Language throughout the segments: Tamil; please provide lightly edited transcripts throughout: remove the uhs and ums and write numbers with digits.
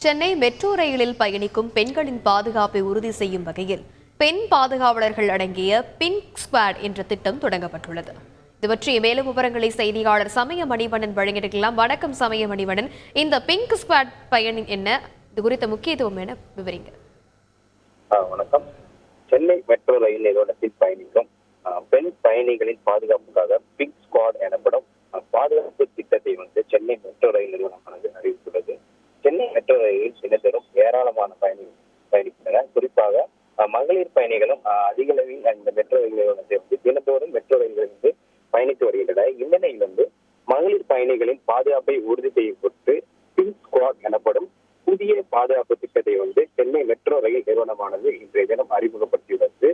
சென்னை மெட்ரோ ரயிலில் பயணிக்கும் பெண்களின் பாதுகாப்பை உறுதி செய்யும் வகையில் பெண் பாதுகாவலர்கள் அடங்கிய பிங்க் ஸ்குவாட் என்ற திட்டம் தொடங்கப்பட்டுள்ளது. இது பற்றிய மேலும் விவரங்களை செய்தியாளர் சமய மணிவண்ணன் வழங்கியிருக்கலாம். வணக்கம் சமய மணிவண்ணன், இந்த பிங்க் ஸ்குவாட் பயணி என்ன, இது குறித்த முக்கியத்துவம் என விவரிங்க. வணக்கம். சென்னை மெட்ரோ ரயில் நிறுவனத்தில் பயணிக்கும் பெண் பயணிகளின் பாதுகாப்புக்காக பிங்க் ஸ்குவாட் எனப்படும் பாதுகாப்பு திட்டத்தை சென்னை மெட்ரோ ரயில் நிறுவனமானது அறிவித்துள்ளது. சென்னை மெட்ரோ ரயிலில் தினத்தோறும் ஏராளமான பயணிகள் பயணிக்கின்றனர். குறிப்பாக மகளிர் பயணிகளும் அதிக அளவில் இந்த மெட்ரோ ரயில் நிறுவனத்தை தினத்தோறும் மெட்ரோ ரயிலில் பயணித்து வருகின்றனர். இந்நிலையில் மகளிர் பயணிகளின் பாதுகாப்பை உறுதி செய்யப்பட்டு பிங்க் ஸ்குவாட் எனப்படும் புதிய பாதுகாப்பு திட்டத்தை சென்னை மெட்ரோ ரயில் நிறுவனமானது இன்றைய தினம் அறிமுகப்படுத்தியுள்ளது.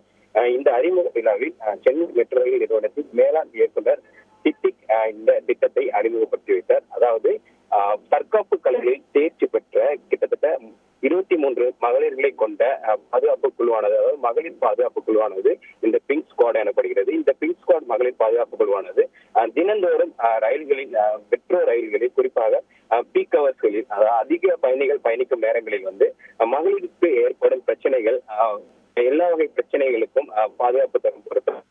இந்த அறிமுக விழாவில் சென்னை மெட்ரோ ரயில் நிறுவனத்தின் மேலாண் இயக்குனர் சித்திக் இந்த திட்டத்தை அறிமுகப்படுத்தி வைத்தார். அதாவது தற்காப்பு கலைகளில் தேர்ச்சி பெற்ற கிட்டத்தட்ட 23 மகளிர்களை கொண்ட பாதுகாப்பு குழுவானது, அதாவது மகளிர் பாதுகாப்பு குழுவானது இந்த பிங்க் ஸ்குவாட் எனப்படுகிறது. இந்த பிங்க் ஸ்குவாட் மகளிர் பாதுகாப்பு குழுவானது தினந்தோறும் ரயில்களில் மெட்ரோ ரயில்களில் குறிப்பாக பீக் ஹவர்ஸ்களில், அதாவது அதிக பயணிகள் பயணிக்கும் நேரங்களில் மகளிருக்கு ஏற்படும் பிரச்சனைகள், எல்லா வகை பிரச்சனைகளுக்கும் பாதுகாப்பு தரம் பொருத்தும்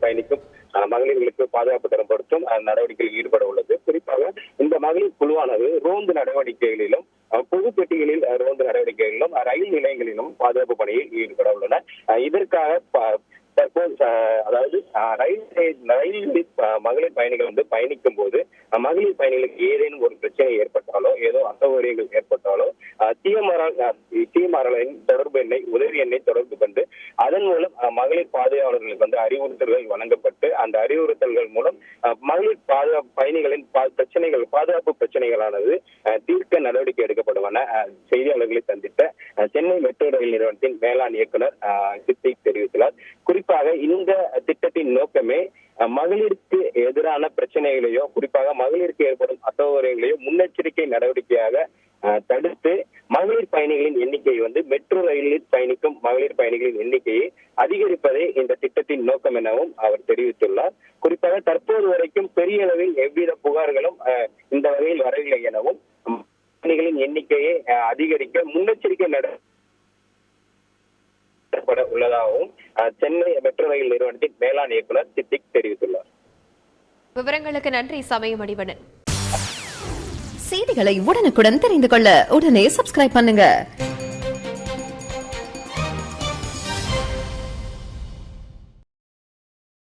பயணிக்கும் மகளிர்களுக்கு பாதுகாப்பு தரம் பொருத்தும் நடவடிக்கையில் ஈடுபட உள்ளது. குறிப்பாக இந்த மகளிர் குழுவானது ரோந்து நடவடிக்கைகளிலும் பொது பெட்டிகளில் ரோந்து நடவடிக்கைகளிலும் ரயில் நிலையங்களிலும் பாதுகாப்பு பணியில் ஈடுபட உள்ளனர். இதற்காக தற்போது அதாவது ரயில்களில் மகளிர் பயணிகள் பயணிக்கும் போது மகளிர் பயணிகளுக்கு ஏதேனும் ஒரு பிரச்சனை ஏற்பட்டாலோ, ஏதோ அசௌகரியங்கள் ஏற்பட்டாலோ தீமாறலின் தொடர்பு எண்ணை, உதவி எண்ணை தொடர்பு கொண்டு அதன் மூலம் மகளிர் பாதுகாவலர்களுக்கு அறிவுறுத்தல்கள் வழங்கப்பட்டு அந்த அறிவுறுத்தல்கள் மூலம் மகளிர் பயணிகளின் பிரச்சனைகள், பாதுகாப்பு பிரச்சனைகளானது தீர்க்க நடவடிக்கை எடுக்கப்படும் என செய்தியாளர்களை சந்தித்த சென்னை மெட்ரோ ரயில் நிறுவனத்தின் மேலாண் இயக்குனர் சித்திக் தெரிவித்துள்ளார். குறிப்பாக இந்த திட்டத்தின் நோக்கமே மகளிருக்கு எதிரான பிரச்சனைகளையோ, குறிப்பாக மகளிருக்கு ஏற்படும் அசௌகரியங்களையோ முன்னெச்சரிக்கை நடவடிக்கையாக தடுத்து மகளிர் பயணிகளின் எண்ணிக்கையை மெட்ரோ ரயிலில் பயணிக்கும் மகளிர் பயணிகளின் எண்ணிக்கையை அதிகரிப்பதே இந்த திட்டத்தின் நோக்கம் எனவும் அவர் தெரிவித்துள்ளார். குறிப்பாக தற்போது வரைக்கும் பெரிய அளவில் எவ்வித புகார்களும் இந்த வகையில் வரவில்லை எனவும் பயணிகளின் எண்ணிக்கையை அதிகரிக்க முன்னெச்சரிக்கை நடவடிக்கை உள்ளதாகவும் சென்னை மெட்ரோ ரயில் நிறுவனத்தின் மேலாண் இயக்குனர் சித்திக் தெரிவித்துள்ளார். விவரங்களுக்கு நன்றி சமய மணிவண்ணன். செய்திகளை உடனுக்குடன் தெரிந்து கொள்ள உடனே சப்ஸ்கிரைப் பண்ணுங்க.